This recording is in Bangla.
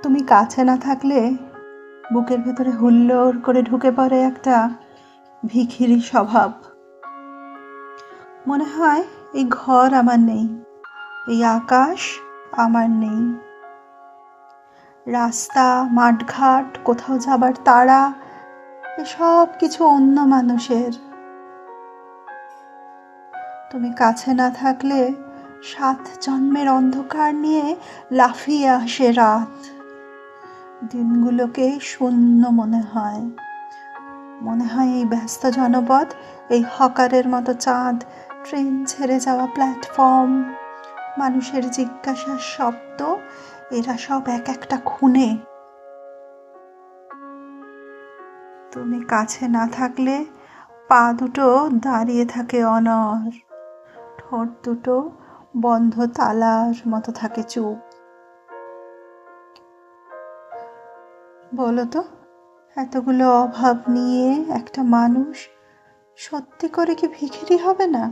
তুমি কাছে না থাকলে বুকের ভেতরে হুল্লোড় করে ঢুকে পড়ে একটা ভিখিরি স্বভাব। মনে হয় এই ঘর আমার নেই, এই আকাশ আমার নেই, রাস্তা, মাঠঘাট, কোথাও যাবার তাড়া, এসব কিছু অন্য মানুষের। তুমি কাছে না থাকলে 7 জন্মের অন্ধকার নিয়ে লাফিয়ে আসে রাত। দিনগুলোকে শূন্য মনে হয়। মনে হয় এই ব্যস্ত জনপদ, এই হকারের মতো চাঁদ, ট্রেন ছেড়ে যাওয়া প্ল্যাটফর্ম, মানুষের জিজ্ঞাসার শব্দ, এরা সব এক একটা খুনে। তুমি কাছে না থাকলে পা দুটো দাঁড়িয়ে থাকে অনড়, ঠোঁট দুটো বন্ধ তালার মতো থাকে চুপ। বলো তো, এতগুলো অভাব নিয়ে একটা মানুষ সত্যি করে কি ভিখিরি হবে না?